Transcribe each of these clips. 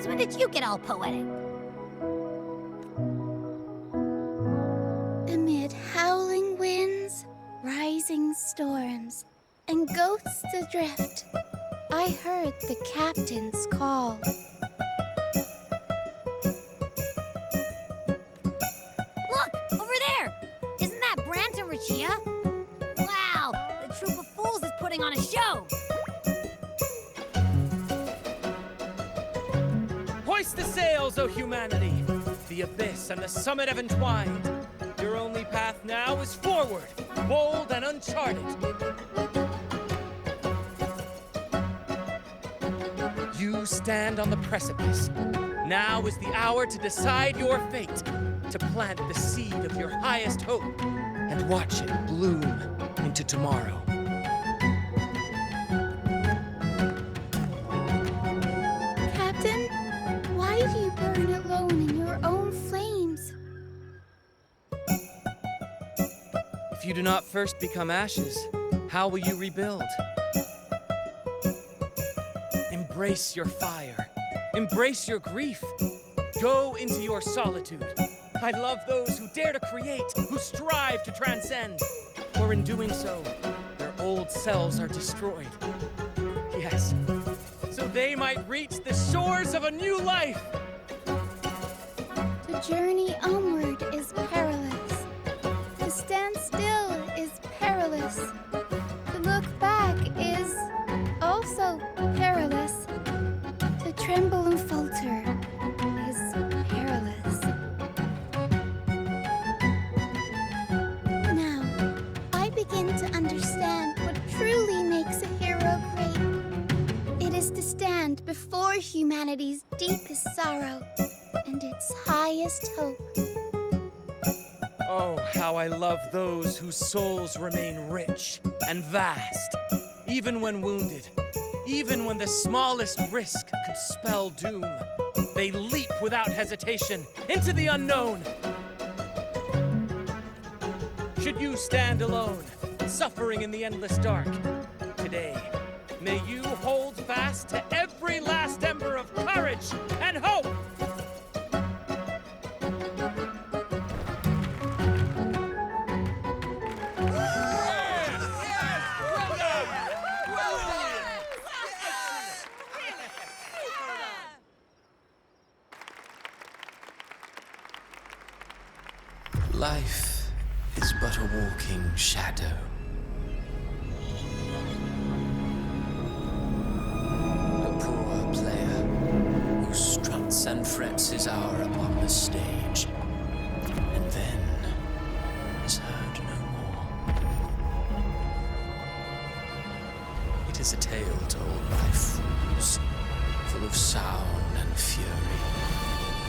Since when did you get all poetic? Amid howling winds, rising storms, and ghosts adrift, I heard the captain's call. Look! Over there! Isn't that Brant and Rachia? Wow! The troop of fools is putting on a show! Hoist the sails, O humanity! The abyss and the summit have entwined. Your only path now is forward, bold and uncharted. You stand on the precipice. Now is the hour to decide your fate, to plant the seed of your highest hope, and watch it bloom into tomorrow. Captain, why do you burn alone in your own flames? If you do not first become ashes, how will you rebuild? Embrace your fire. Embrace your grief. Go into your solitude. I love those who dare to create, who strive to transcend. For in doing so, their old selves are destroyed. Yes, so they might reach the shores of a new life. The journey onward is perilous. To stand still is perilous. To look back is also perilous. To tremble and falter is perilous. Now, I begin to understand what truly makes a hero great. It is to stand before humanity's deepest sorrow and its highest hope. Oh, how I love those whose souls remain rich and vast, even when wounded. Even when the smallest risk could spell doom, they leap without hesitation into the unknown. Should you stand alone, suffering in the endless dark, today, may you hold fast to every last ember of courage and hope. Life is but a walking shadow. A poor player who struts and frets his hour upon the stage, and then is heard no more. It is a tale told by fools, full of sound and fury,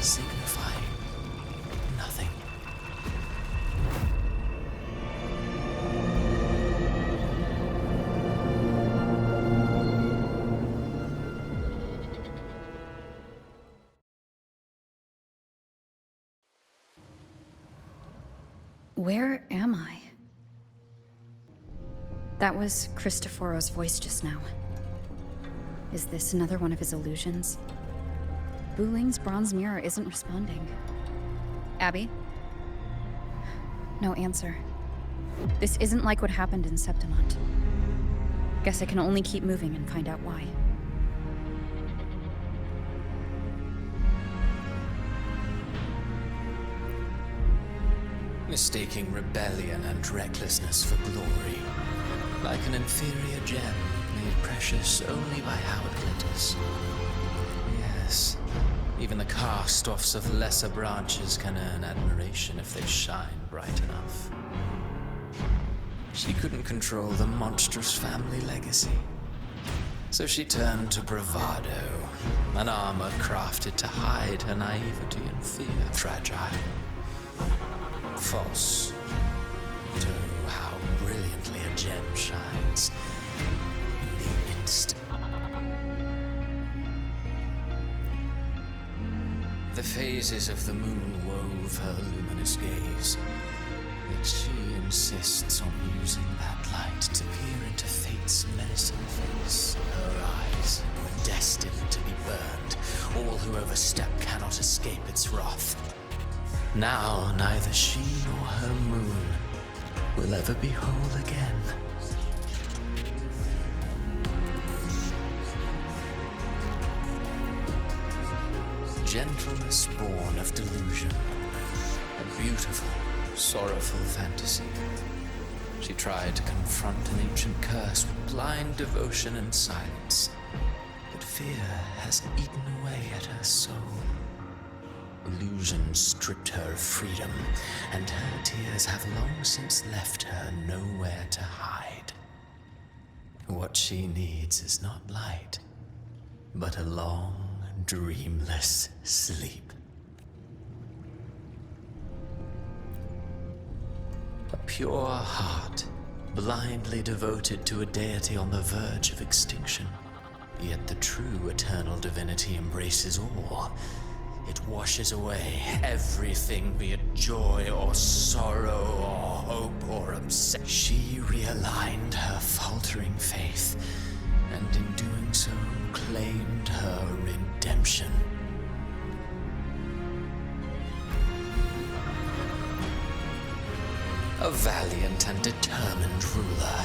signifying nothing. Where am I? That was Cristoforo's voice just now. Is this another one of his illusions? Buling's bronze mirror isn't responding. Abby? No answer. This isn't like what happened in Septimont. Guess I can only keep moving and find out why. Mistaking rebellion and recklessness for glory, like an inferior gem made precious only by how it glitters. Yes, even the cast-offs of lesser branches can earn admiration if they shine bright enough. She couldn't control the monstrous family legacy, so she turned to bravado, an armor crafted to hide her naivety and fear. Fragile. False. To how brilliantly a gem shines in the instant. The phases of the moon wove her luminous gaze, yet she insists on using that light to peer into fate's menacing face. Her eyes were destined to be burned. All who have overstep cannot escape its wrath. Now neither she nor her moon will ever be whole again. Gentleness born of delusion, a beautiful, sorrowful fantasy. She tried to confront an ancient curse with blind devotion and silence, but fear has eaten away at her soul. Illusion stripped her of freedom, and her tears have long since left her nowhere to hide. What she needs is not light, but a long, dreamless sleep. A pure heart, blindly devoted to a deity on the verge of extinction. Yet the true eternal divinity embraces all. It washes away everything, be it joy or sorrow or hope or obsession. She realigned her faltering faith, and in doing so claimed her redemption. A valiant and determined ruler.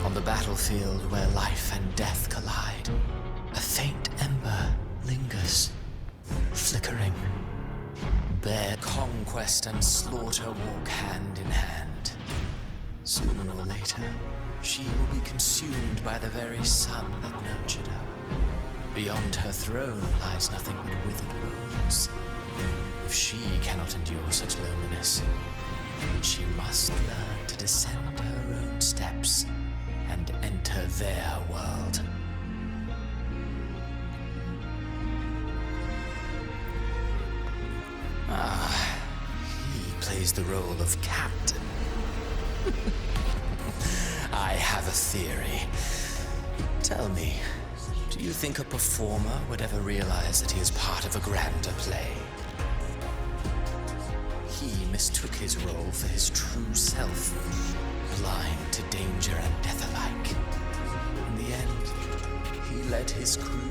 On the battlefield where life and death collide, a faint ember lingers, flickering. Bare conquest and slaughter walk hand in hand. Sooner or later, she will be consumed by the very sun that nurtured her. Beyond her throne lies nothing but withered bones. If she cannot endure such loneliness, she must learn to descend her own steps and enter their world. He plays the role of captain. I have a theory. Tell me, do you think a performer would ever realize that he is part of a grander play? He mistook his role for his true self, blind to danger and death alike. In the end, he led his crew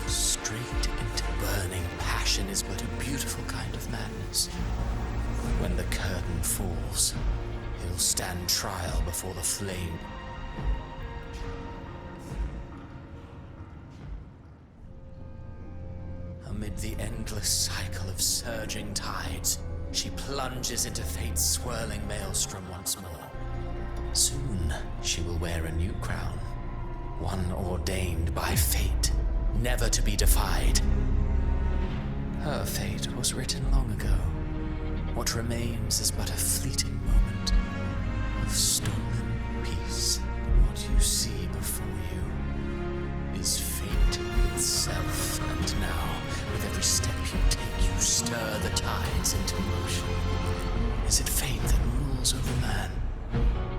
straight into burning passion is but a beautiful kind of madness. When the curtain falls, he'll stand trial before the flame. Amid the endless cycle of surging tides, she plunges into fate's swirling maelstrom once more. Soon, she will wear a new crown, one ordained by fate, never to be defied. Her fate was written long ago. What remains is but a fleeting moment of stolen peace. What you see before you is fate itself, and now, with every step you take, you stir the tides into motion. Is it fate that rules over man,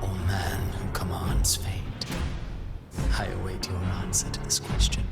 or man who commands fate? I await your answer to this question.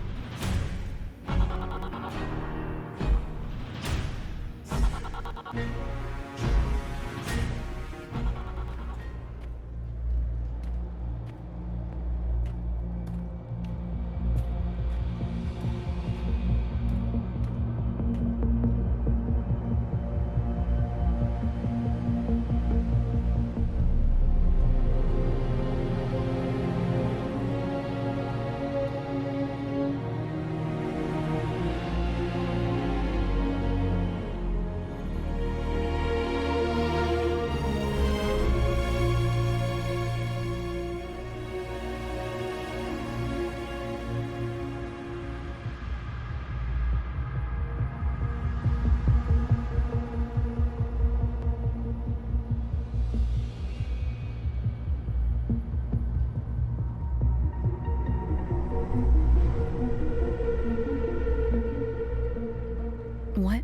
What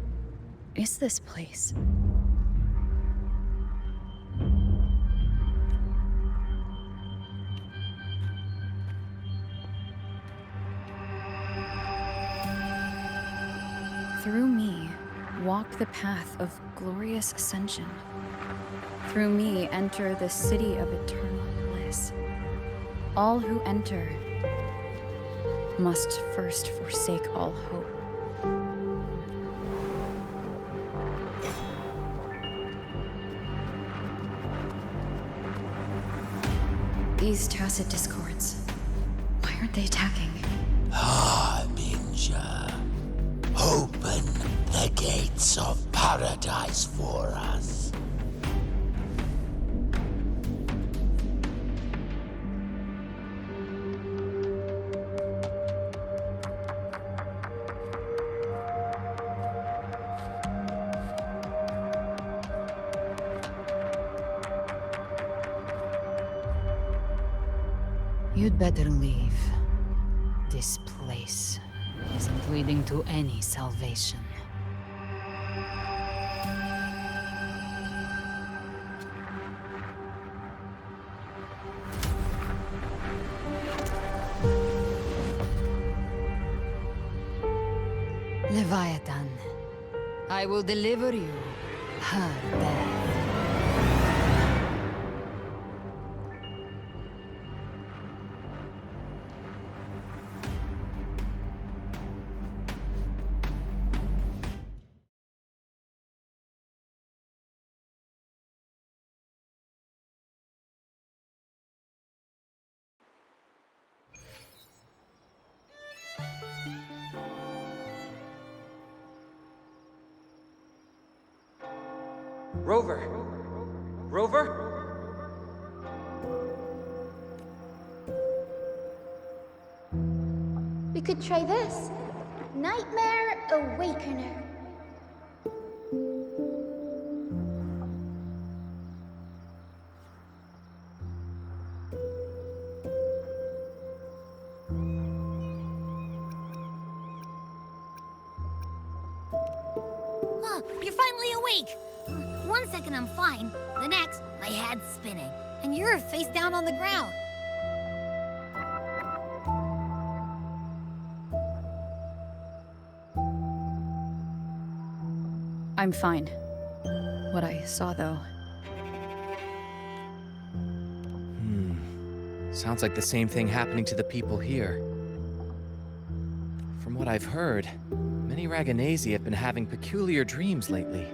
is this place? Through me, walk the path of glorious ascension. Through me, enter the city of eternal bliss. All who enter must first forsake all hope. These tacit discords. Why aren't they attacking? Harbinger, open the gates of paradise for us. You'd better leave. This place isn't leading to any salvation. Leviathan, I will deliver you her death. Rover! Rover? We could try this. Nightmare Awakener. You're finally awake! 1 second I'm fine, the next, my head's spinning, and you're face down on the ground. I'm fine. What I saw, though. Sounds like the same thing happening to the people here. From what I've heard, many Raganesi have been having peculiar dreams lately.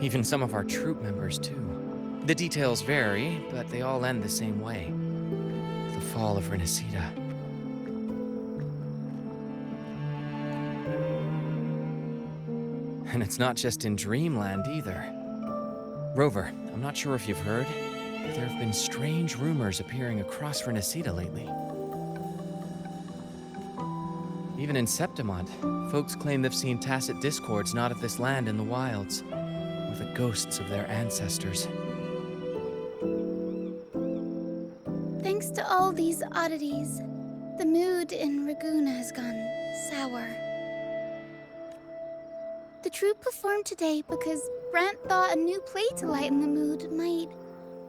Even some of our troop members, too. The details vary, but they all end the same way. The fall of Renacida. And it's not just in Dreamland, either. Rover, I'm not sure if you've heard, but there have been strange rumors appearing across Renacida lately. Even in Septimont, folks claim they've seen tacit discords not of this land in the wilds, or the ghosts of their ancestors. Thanks to all these oddities, the mood in Raguna has gone sour. The troupe performed today because Brant thought a new play to lighten the mood might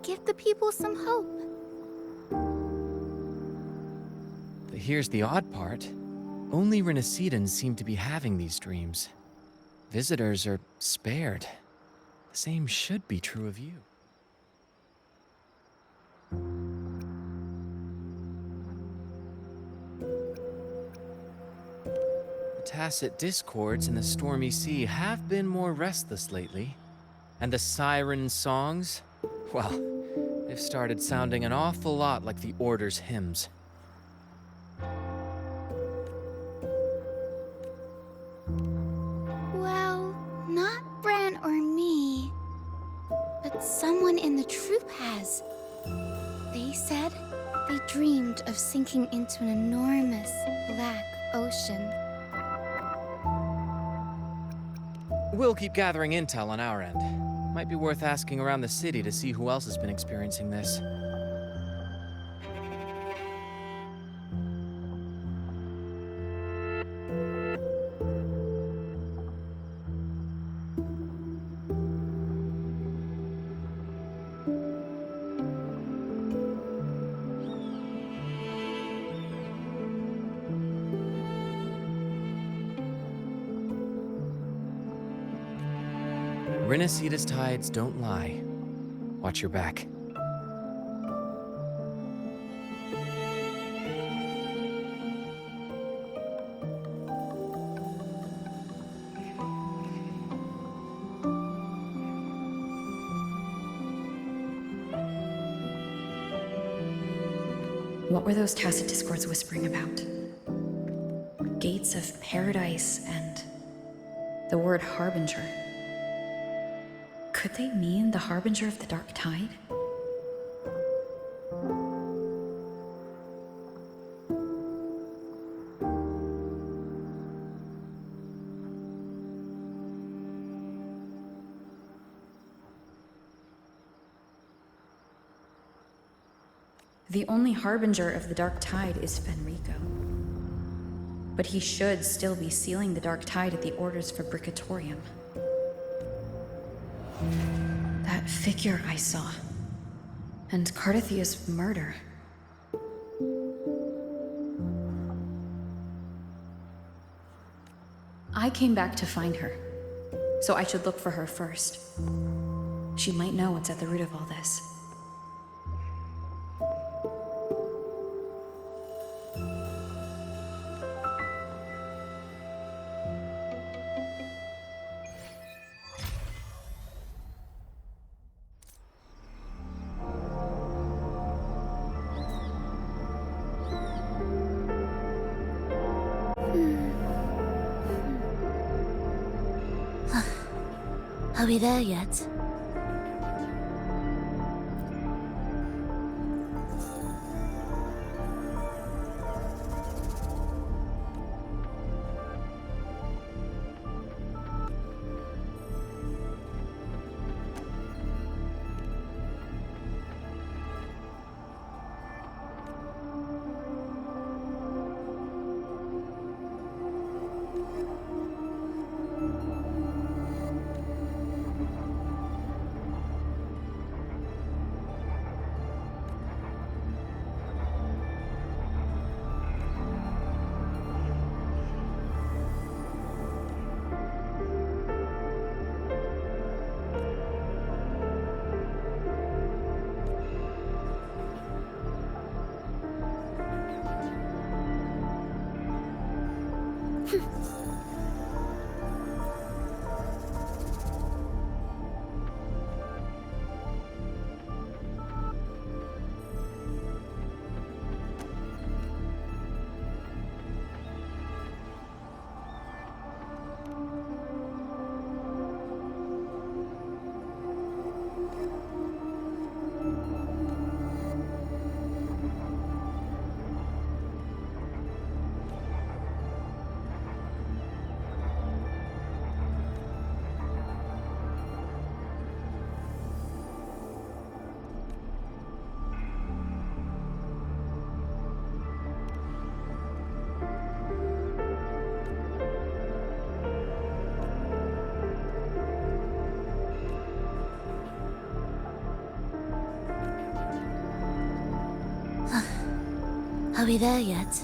give the people some hope. But here's the odd part. Only Renacidans seem to be having these dreams. Visitors are spared. The same should be true of you. The tacit discords in the stormy sea have been more restless lately. And the siren songs, well, they've started sounding an awful lot like the Order's hymns. Well, not Bran or me, but someone in the troupe has. They said they dreamed of sinking into an enormous black ocean. We'll keep gathering intel on our end. Might be worth asking around the city to see who else has been experiencing this. Renacida's tides don't lie. Watch your back. What were those tacit discords whispering about? Gates of paradise and the word harbinger. Could they mean the harbinger of the dark tide? The only harbinger of the dark tide is Fenrico. But he should still be sealing the dark tide at the orders for Bricatorium. That figure I saw. And Cardathia's murder. I came back to find her, so I should look for her first. She might know what's at the root of all this. Are we there yet? Are we there yet?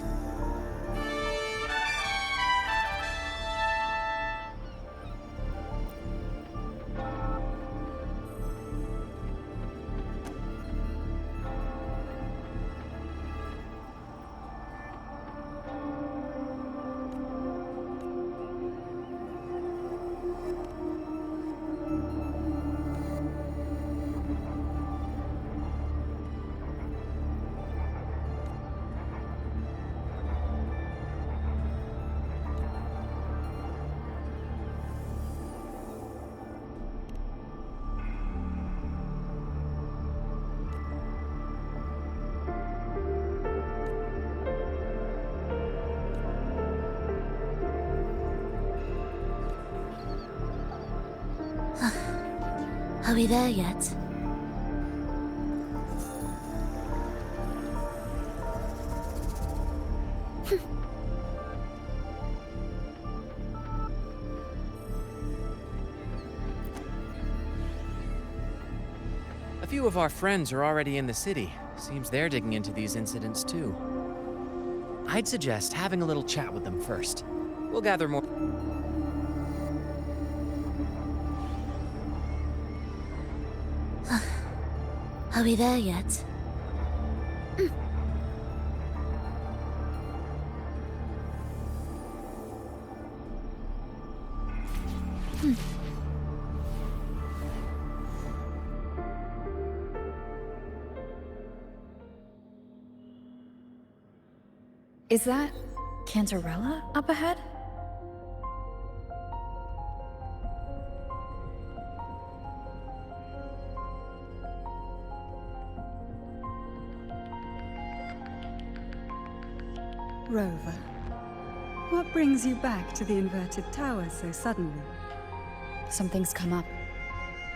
Are we there yet? A few of our friends are already in the city. Seems they're digging into these incidents too. I'd suggest having a little chat with them first. We'll gather more. Are we there yet? Is that Cantarella up ahead? Rover, what brings you back to the inverted tower so suddenly? Something's come up.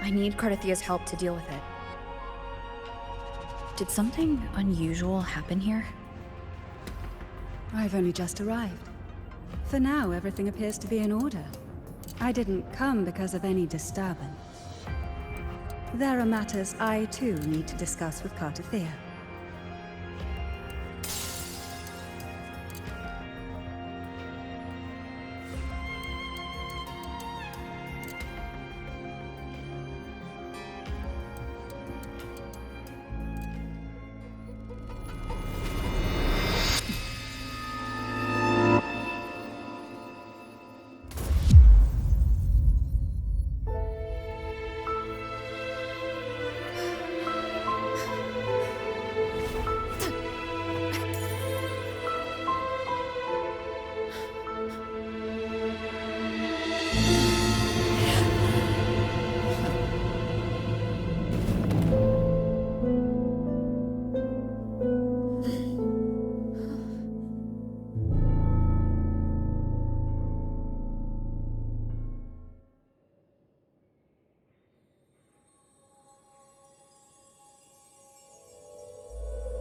I need Cardathia's help to deal with it. Did something unusual happen here? I've only just arrived. For now, everything appears to be in order. I didn't come because of any disturbance. There are matters I, too, need to discuss with Cardathia.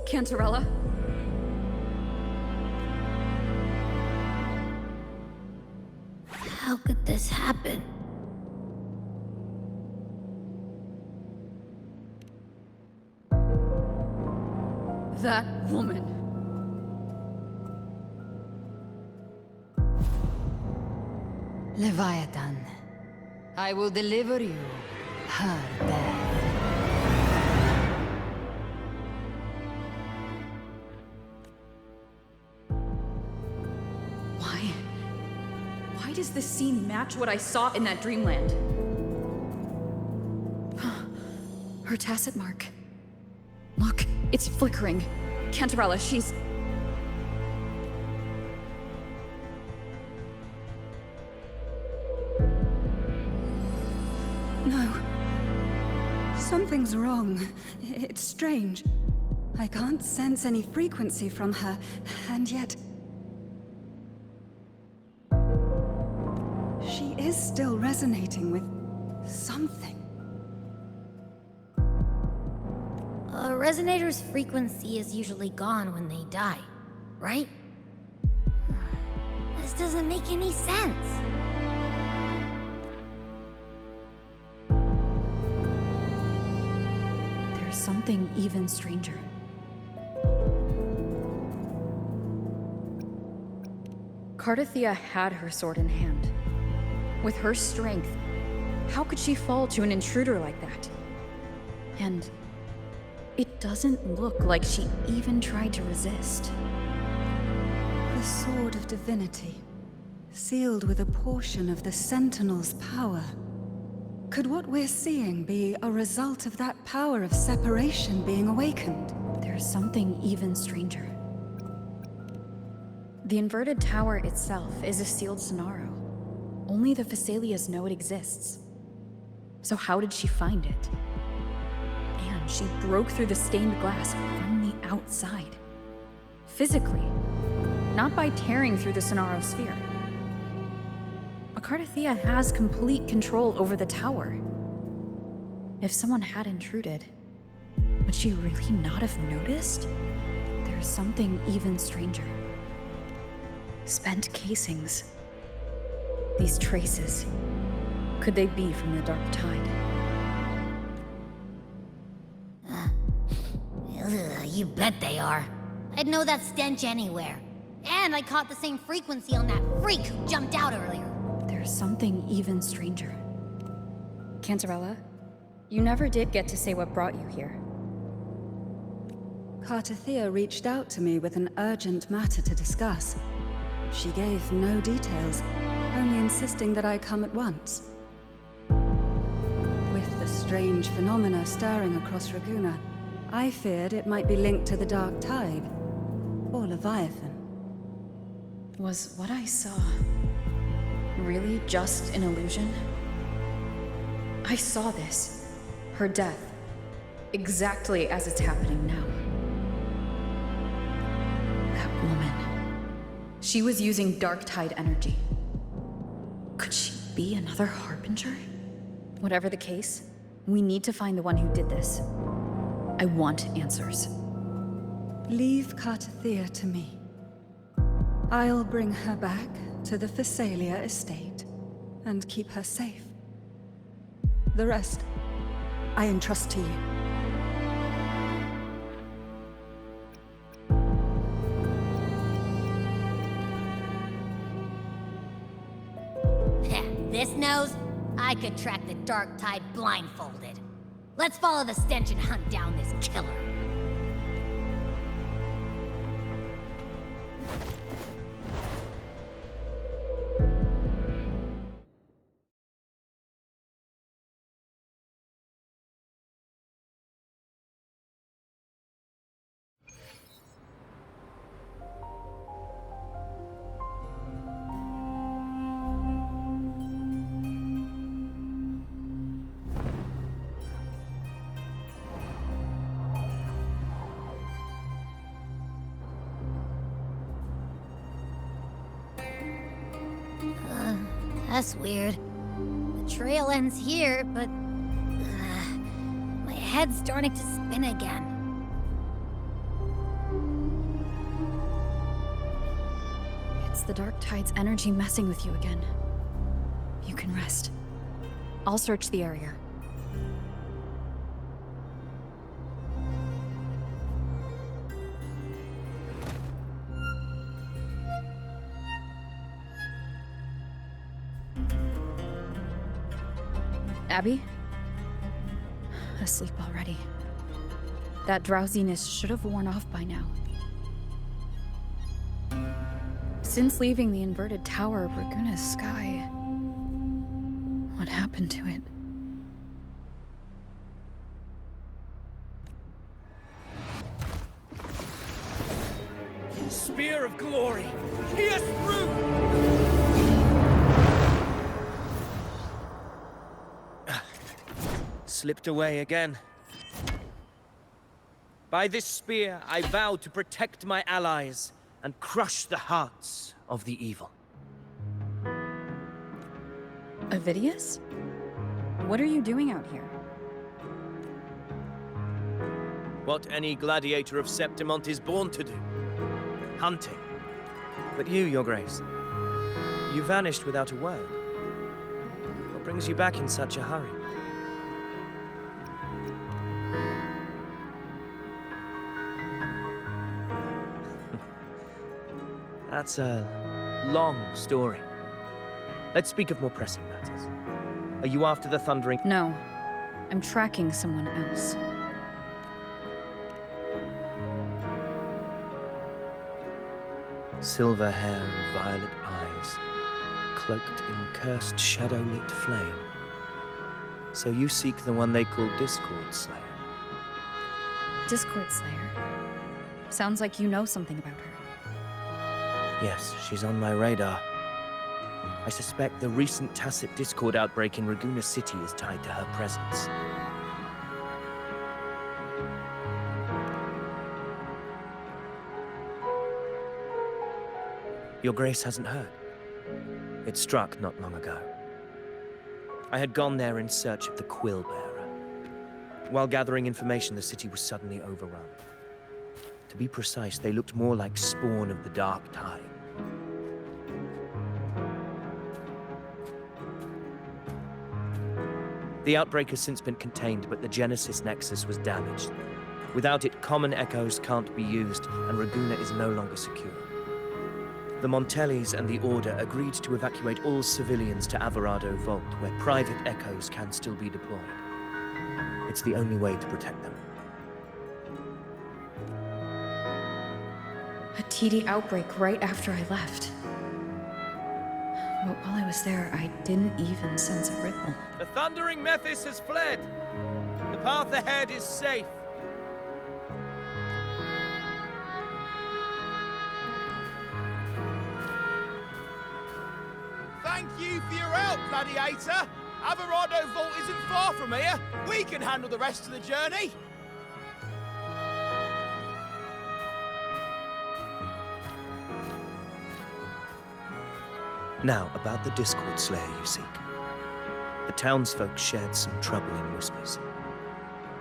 Cantarella? How could this happen? That woman. Leviathan, I will deliver you her death. Why does this scene match what I saw in that dreamland? Her tacit mark. Look, it's flickering. Cantarella, she's... No. Something's wrong. It's strange. I can't sense any frequency from her, and yet... she is still resonating with something. A resonator's frequency is usually gone when they die, right? This doesn't make any sense. There's something even stranger. Cardathia had her sword in hand. With her strength, how could she fall to an intruder like that? And it doesn't look like she even tried to resist. The Sword of Divinity, sealed with a portion of the Sentinel's power. Could what we're seeing be a result of that power of separation being awakened? There's something even stranger. The inverted tower itself is a sealed Sonaro. Only the Phasalias know it exists. So how did she find it? And she broke through the stained glass from the outside. Physically, not by tearing through the Sonaro sphere. Cardathia has complete control over the tower. If someone had intruded, would she really not have noticed? There's something even stranger. Spent casings. These traces. Could they be from the Dark Tide? You bet they are. I'd know that stench anywhere. And I caught the same frequency on that freak who jumped out earlier. There's something even stranger. Cantarella, you never did get to say what brought you here. Cardathia reached out to me with an urgent matter to discuss. She gave no details, only insisting that I come at once. With the strange phenomena stirring across Raguna, I feared it might be linked to the Dark Tide, or Leviathan. Was what I saw really just an illusion? I saw this, her death, exactly as it's happening now. That woman, she was using dark tide energy. Could she be another harbinger? Whatever the case, we need to find the one who did this. I want answers. Leave Cartathea to me. I'll bring her back to the Phasalia estate and keep her safe. The rest, I entrust to you. This nose? I could track the dark tide blindfolded. Let's follow the stench and hunt down this killer. That's weird. The trail ends here, but... my head's starting to spin again. It's the dark tide's energy messing with you again. You can rest. I'll search the area. Abby? Asleep already. That drowsiness should have worn off by now. Since leaving the inverted tower of Raguna's sky, what happened to it? Spear of glory! Pierce through! Slipped away again. By this spear, I vow to protect my allies and crush the hearts of the evil. Avidius? What are you doing out here? What any gladiator of Septimont is born to do. Hunting. But you, Your Grace, you vanished without a word. What brings you back in such a hurry? That's a long story. Let's speak of more pressing matters. Are you after the Thundering... No. I'm tracking someone else. Silver hair and violet eyes, cloaked in cursed shadow-lit flame. So you seek the one they call Discord Slayer. Discord Slayer? Sounds like you know something about her. Yes, she's on my radar. I suspect the recent tacit discord outbreak in Raguna City is tied to her presence. Your Grace hasn't heard. It struck not long ago. I had gone there in search of the Quill Bearer. While gathering information, the city was suddenly overrun. To be precise, they looked more like spawn of the dark tide. The outbreak has since been contained, but the Genesis Nexus was damaged. Without it, common echoes can't be used, and Raguna is no longer secure. The Montellis and the Order agreed to evacuate all civilians to Averado Vault, where private echoes can still be deployed. It's the only way to protect them. A TD outbreak right after I left. But while I was there, I didn't even sense a ripple. The Thundering Mephis has fled. The path ahead is safe. Thank you for your help, Gladiator. Averado Vault isn't far from here. We can handle the rest of the journey. Now, about the Discord Slayer you seek. The townsfolk shared some trouble in whispers.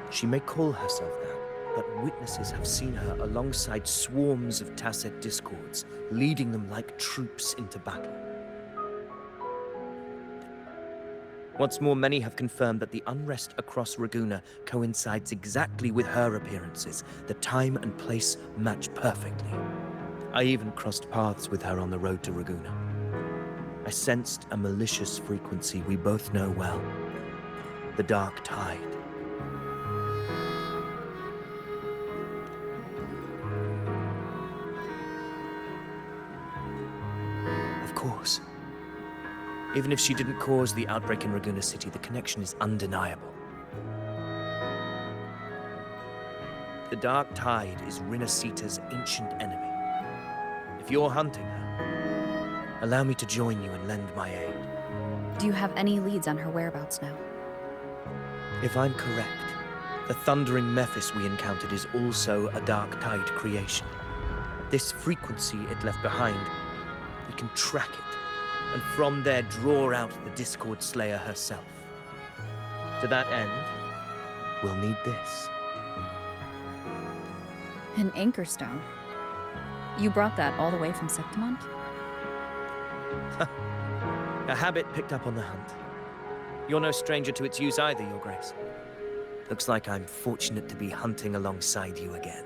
She may call herself that, but witnesses have seen her alongside swarms of Tacet Discords, leading them like troops into battle. What's more, many have confirmed that the unrest across Raguna coincides exactly with her appearances. The time and place match perfectly. I even crossed paths with her on the road to Raguna. I sensed a malicious frequency we both know well. The Dark Tide. Of course. Even if she didn't cause the outbreak in Raguna City, the connection is undeniable. The Dark Tide is Rinasita's ancient enemy. If you're hunting her, allow me to join you and lend my aid. Do you have any leads on her whereabouts now? If I'm correct, the thundering Mephis we encountered is also a Dark Tide creation. This frequency it left behind, we can track it, and from there draw out the Discord Slayer herself. To that end, we'll need this. An anchor stone. You brought that all the way from Septimont? A habit picked up on the hunt. You're no stranger to its use either, Your Grace. Looks like I'm fortunate to be hunting alongside you again.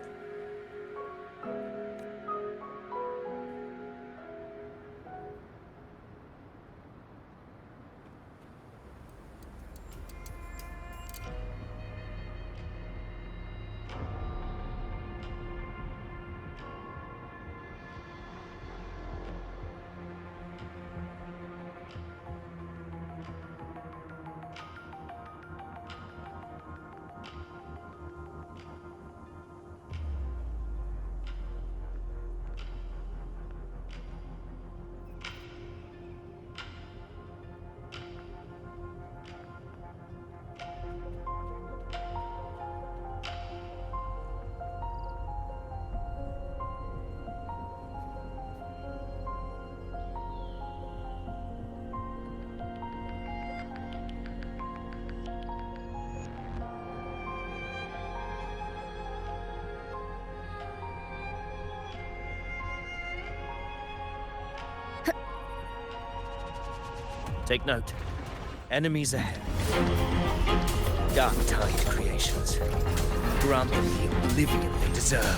Take note. Enemies ahead. Dark Tide creations. Grant them the oblivion they deserve.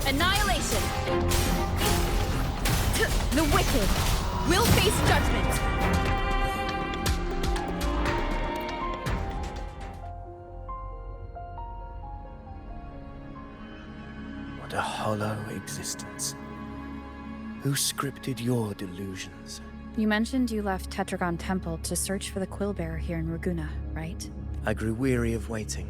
Annihilation! The wicked will face judgment! What a hollow existence. Who scripted your delusions? You mentioned you left Tetragon Temple to search for the Quillbearer here in Raguna, right? I grew weary of waiting.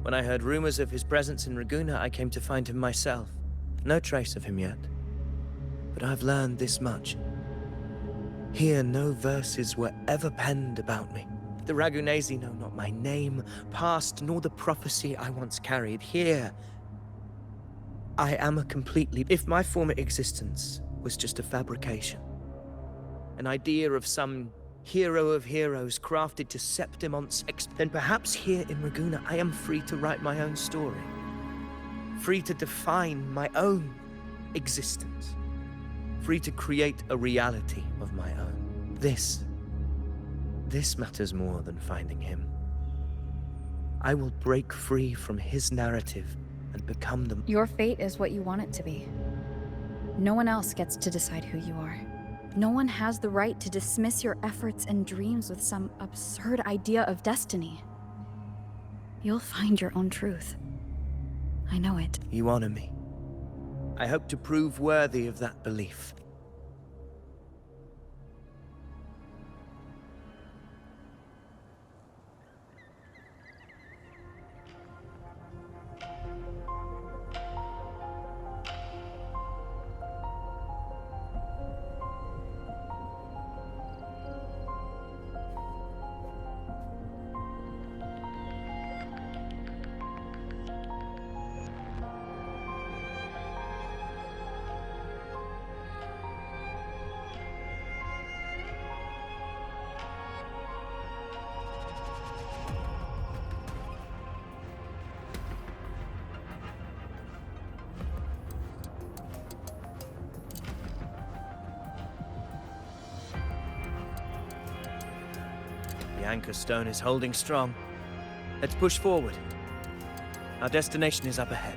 When I heard rumors of his presence in Raguna, I came to find him myself. No trace of him yet. But I've learned this much. Here, no verses were ever penned about me. The Ragunesi know not my name, past, nor the prophecy I once carried. Here, I am a completely... If my former existence was just a fabrication, an idea of some hero of heroes crafted to Septimont's then perhaps here in Raguna I am free to write my own story. Free to define my own existence. Free to create a reality of my own. This matters more than finding him. I will break free from his narrative and become the... Your fate is what you want it to be. No one else gets to decide who you are. No one has the right to dismiss your efforts and dreams with some absurd idea of destiny. You'll find your own truth. I know it. You honor me. I hope to prove worthy of that belief. The anchor stone is holding strong. Let's push forward. Our destination is up ahead.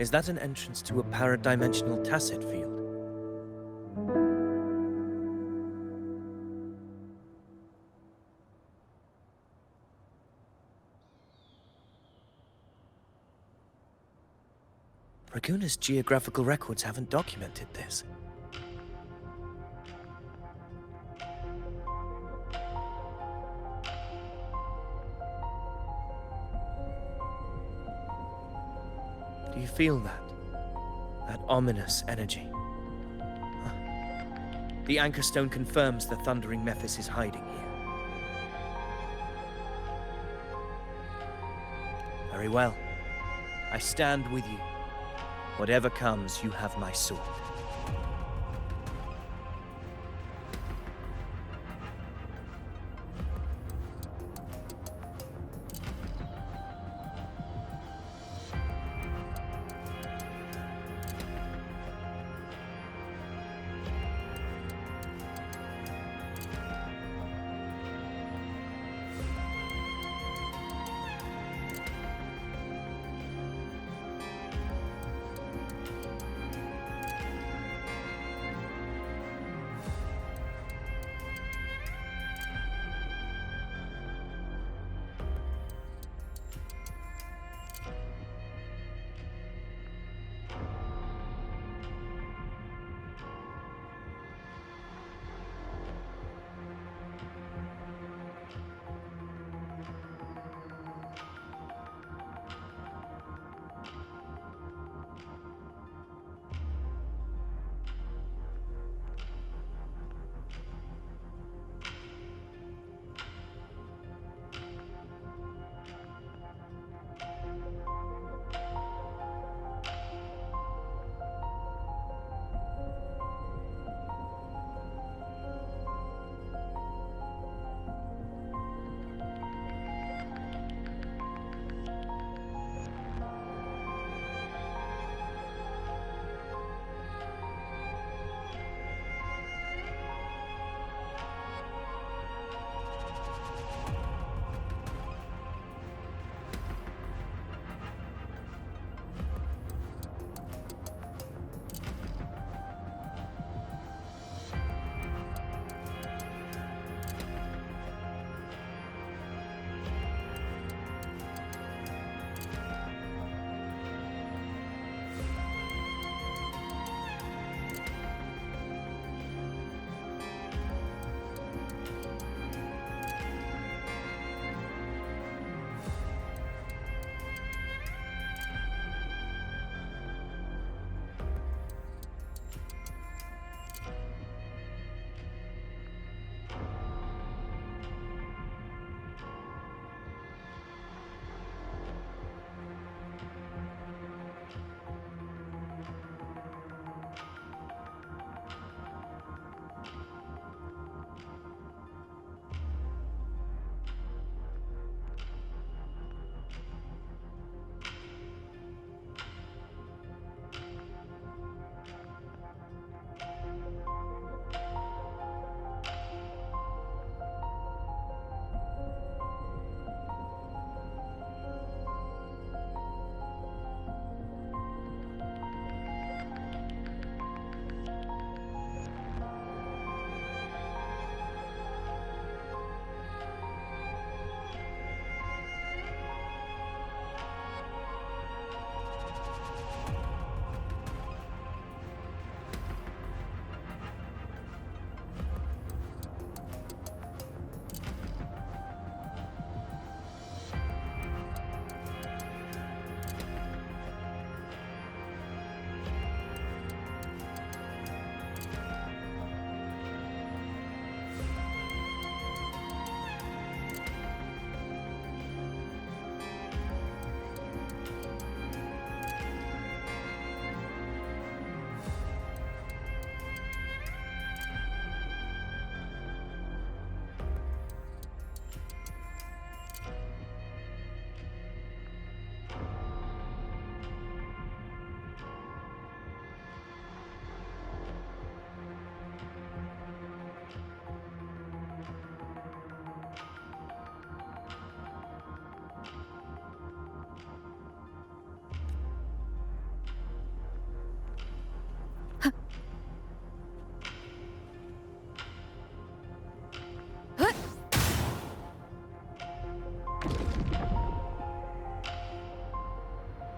Is that an entrance to a paradimensional tacit field? Raguna's geographical records haven't documented this. Do you feel that? That ominous energy? Huh. The anchor stone confirms the thundering Mephis is hiding here. Very well. I stand with you. Whatever comes, you have my sword.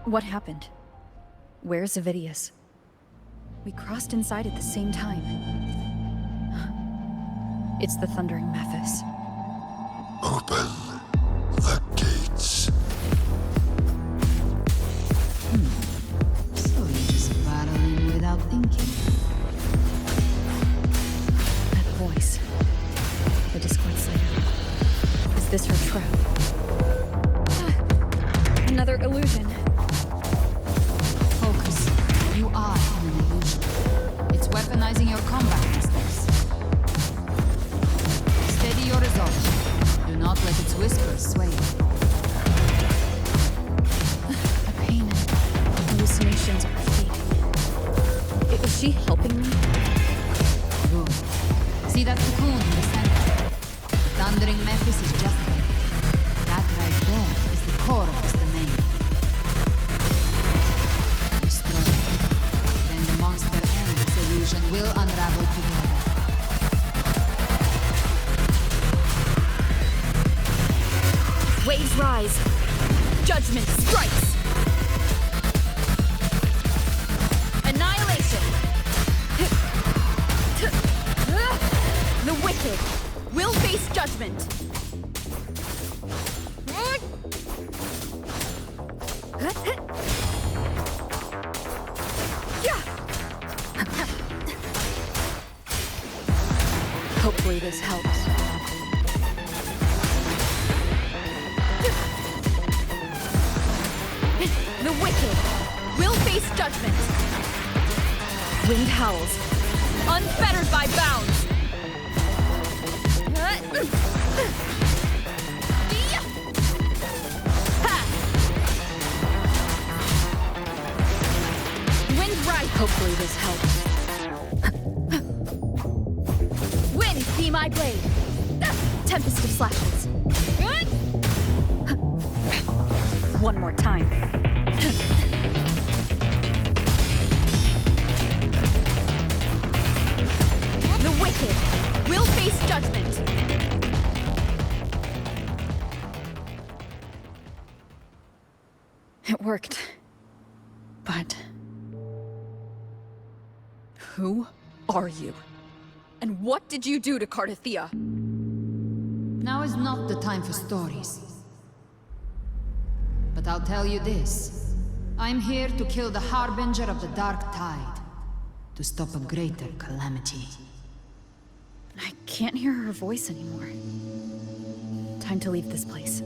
What happened? Where's Avidius? We crossed inside at the same time. It's the Thundering Mephis. Open the gates. So you're just battling without thinking. That voice. The Discord Slayer. Is this her trap? Another illusion. Focus. You are in an illusion. It's weaponizing your combat instincts. Steady your resolve. Do not let its whispers sway you. The pain and hallucinations are fading. Is she helping me? Good. See that cocoon in the center? The Thundering Mephis is just there. That right there is the core of its domain. Destroy it. Then the monster and its illusion will unravel together. Waves rise. Judgment strikes. Annihilation. The wicked will face judgment. Hopefully this helps. The wicked will face judgment. Wind howls, unfettered by bounds. Wind right. Hopefully this helps. Wind, be my blade. Tempest of slashes. One more time. The wicked will face judgment. It worked. But who are you? And what did you do to Cardathea? Now is not the time for stories. But I'll tell you this. I'm here to kill the Harbinger of the Dark Tide. To stop a greater calamity. I can't hear her voice anymore. Time to leave this place.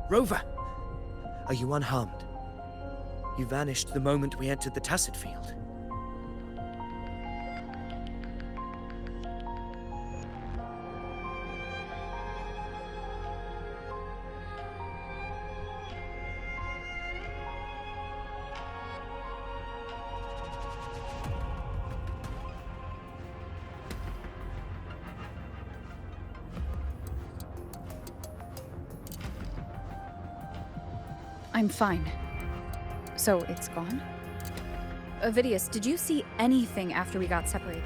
Rover! Are you unharmed? You vanished the moment we entered the Tacit Field. I'm fine. So it's gone? Avidius, did you see anything after we got separated?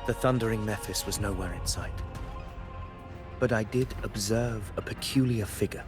The thundering Mephis was nowhere in sight. But I did observe a peculiar figure.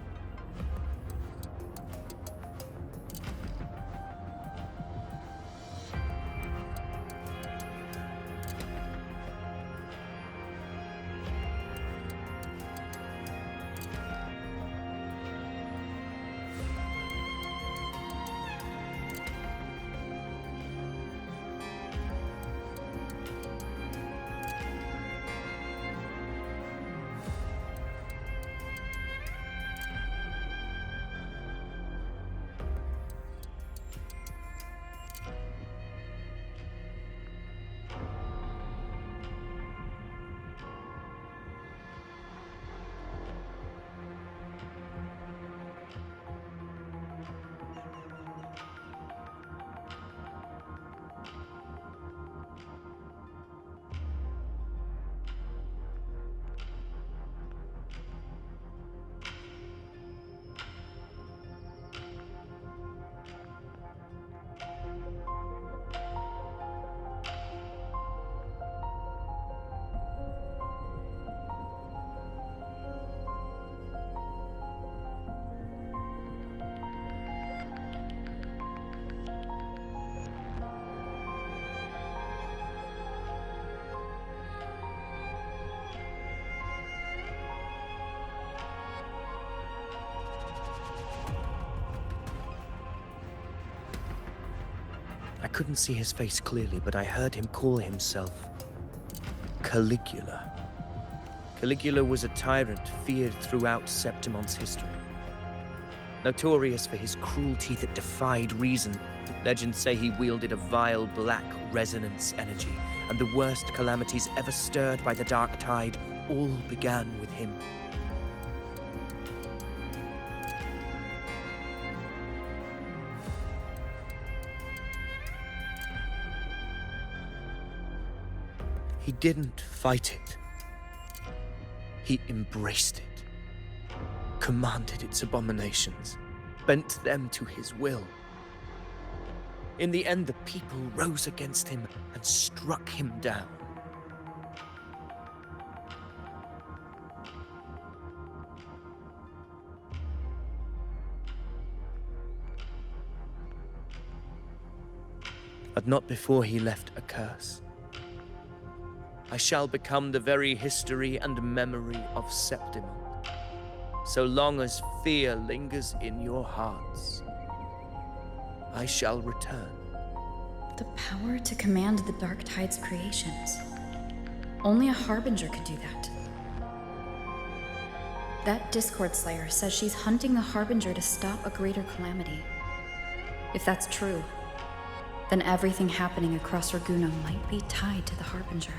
I couldn't see his face clearly, but I heard him call himself Caligula. Caligula was a tyrant feared throughout Septimon's history. Notorious for his cruelty that defied reason, legends say he wielded a vile black resonance energy, and the worst calamities ever stirred by the Dark Tide all began with him. He didn't fight it. He embraced it, commanded its abominations, bent them to his will. In the end, the people rose against him and struck him down. But not before he left a curse. I shall become the very history and memory of Septimon, so long as fear lingers in your hearts. I shall return. The power to command the Dark Tide's creations. Only a Harbinger could do that. That Discord Slayer says she's hunting the Harbinger to stop a greater calamity. If that's true, then everything happening across Raguno might be tied to the Harbinger.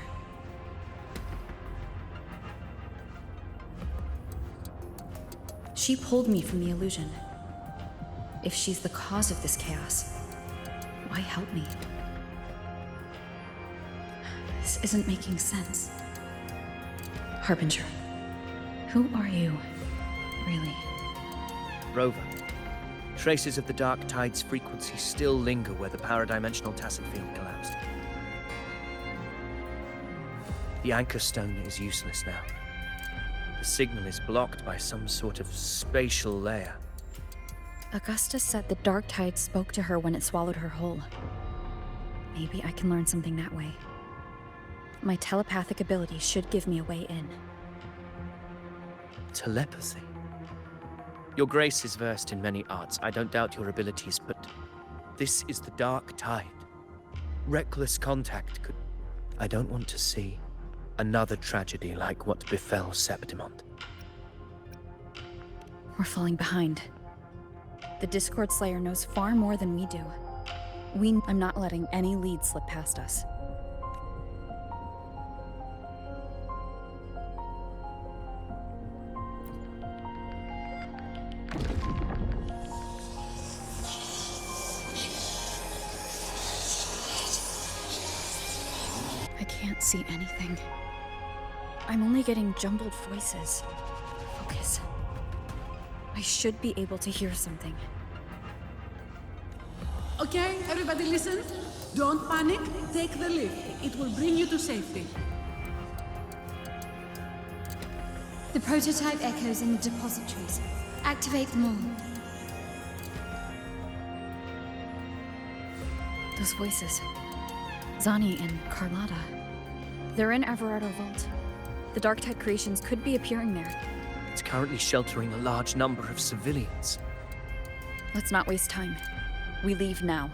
She pulled me from the illusion. If she's the cause of this chaos, why help me? This isn't making sense. Harbinger, who are you, really? Rover, traces of the Dark Tide's frequency still linger where the paradimensional tacit field collapsed. The anchor stone is useless now. The signal is blocked by some sort of spatial layer. Augusta said the Dark Tide spoke to her when it swallowed her whole. Maybe I can learn something that way. My telepathic ability should give me a way in. Telepathy? Your Grace is versed in many arts. I don't doubt your abilities, but this is the Dark Tide. Reckless contact could... I don't want to see another tragedy like what befell Septimon. We're falling behind. The Discord Slayer knows far more than we do. I'm not letting any lead slip past us. I can't see anything. I'm only getting jumbled voices. Focus. I should be able to hear something. Okay, everybody listen. Don't panic. Take the lift. It will bring you to safety. The prototype echoes in the depositories. Activate them all. Those voices. Zani and Carlotta. They're in Everardo Vault. The Darktide creations could be appearing there. It's currently sheltering a large number of civilians. Let's not waste time. We leave now.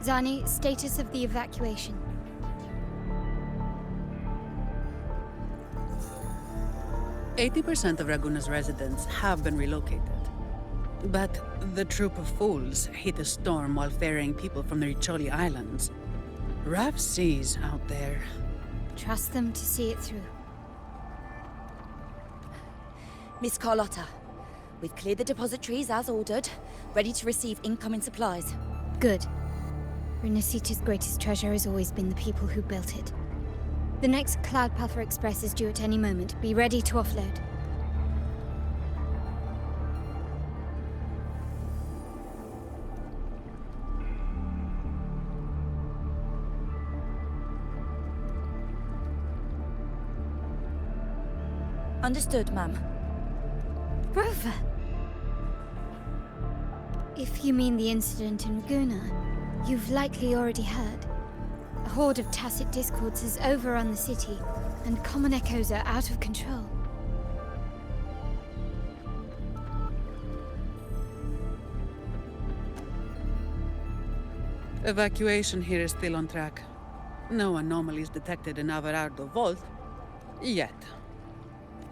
Zani, status of the evacuation. "80% of Raguna's residents have been relocated. But the troop of fools hit a storm while ferrying people from the Riccioli Islands. Rough seas out there. Trust them to see it through. Miss Carlotta, we've cleared the depositories as ordered, ready to receive incoming supplies. Good. Renacita's greatest treasure has always been the people who built it. The next Cloudpuffer Express is due at any moment. Be ready to offload. Understood, ma'am. Rover! If you mean the incident in Raguna, you've likely already heard. A horde of tacit discords has overrun the city, and common echoes are out of control. Evacuation here is still on track. No anomalies detected in Everardo Vault. Yet.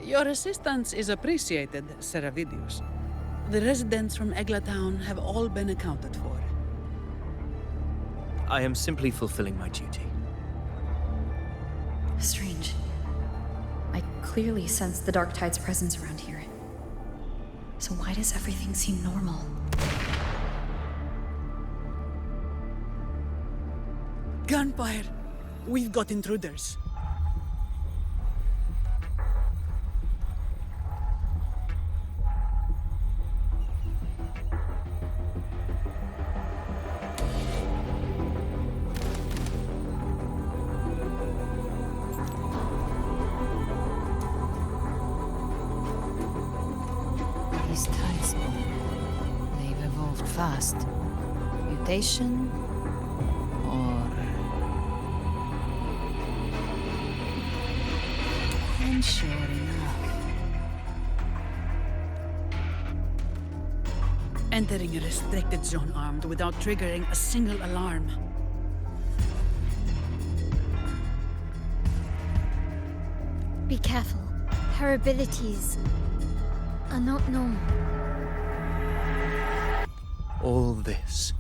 Your assistance is appreciated, Seravidius. The residents from Eglatown have all been accounted for. I am simply fulfilling my duty. Strange. I clearly sense the Darktide's presence around here. So why does everything seem normal? Gunfire! We've got intruders. These tides, they've evolved fast. Mutation? Or... And sure enough. Entering a restricted zone armed without triggering a single alarm. Be careful. Her abilities are not normal. All this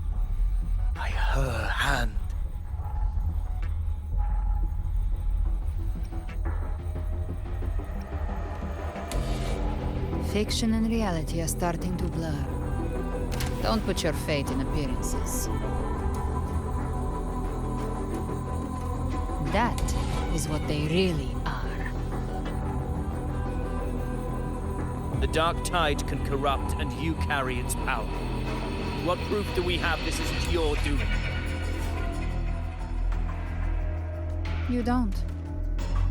by her hand. Fiction and reality are starting to blur. Don't put your faith in appearances. That is what they really are. The dark tide can corrupt, and you carry its power. What proof do we have this isn't your doing? You don't.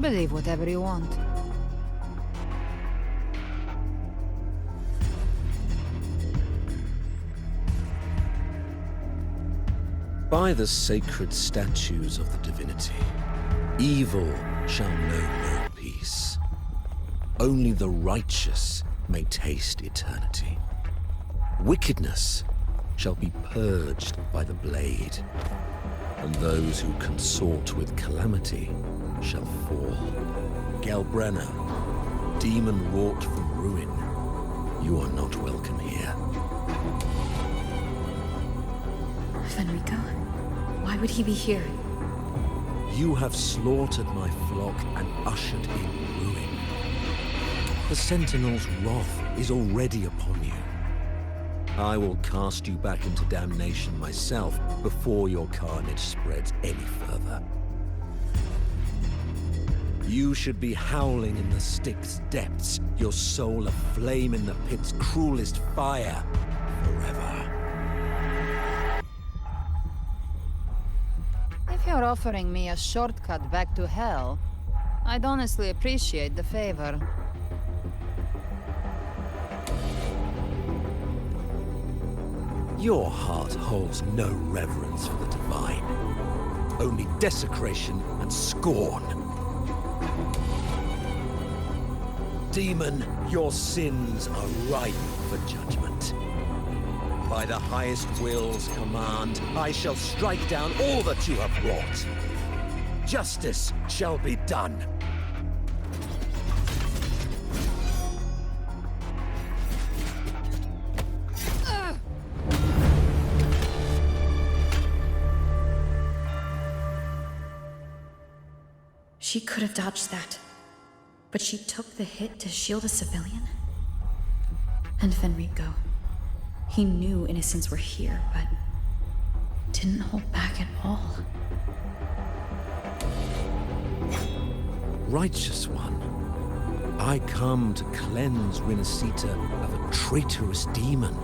Believe whatever you want. By the sacred statues of the divinity, evil shall know no peace. Only the righteous may taste eternity. Wickedness shall be purged by the blade, and those who consort with calamity shall fall. Gelbrenna, demon wrought from ruin, you are not welcome here. Fenrico? Why would he be here? You have slaughtered my flock and ushered in ruin. The Sentinel's wrath is already upon you. I will cast you back into damnation myself before your carnage spreads any further. You should be howling in the Styx's depths, your soul aflame in the pit's cruelest fire, forever. If you're offering me a shortcut back to hell, I'd honestly appreciate the favor. Your heart holds no reverence for the divine, only desecration and scorn. Demon, your sins are ripe for judgment. By the highest will's command, I shall strike down all that you have wrought. Justice shall be done. She could have dodged that, but she took the hit to shield a civilian? And Fenrico. He knew innocents were here, but didn't hold back at all. Righteous One, I come to cleanse Rinascita of a traitorous demon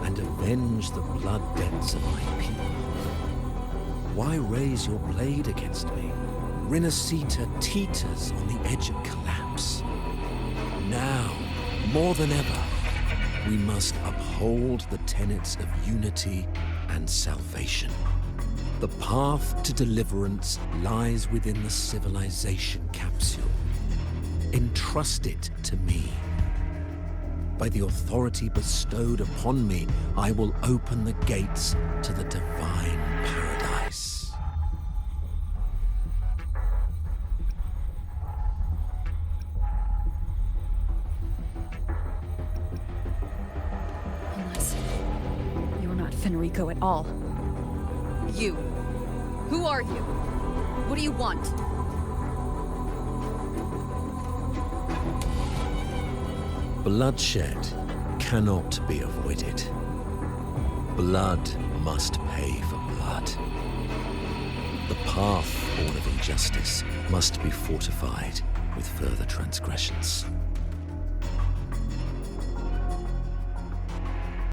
and avenge the blood debts of my people. Why raise your blade against me? Rinascita teeters on the edge of collapse. Now, more than ever, we must uphold the tenets of unity and salvation. The path to deliverance lies within the civilization capsule. Entrust it to me. By the authority bestowed upon me, I will open the gates to the divine paradise. Fenrico at all. You. Who are you? What do you want? Bloodshed cannot be avoided. Blood must pay for blood. The path born of injustice must be fortified with further transgressions.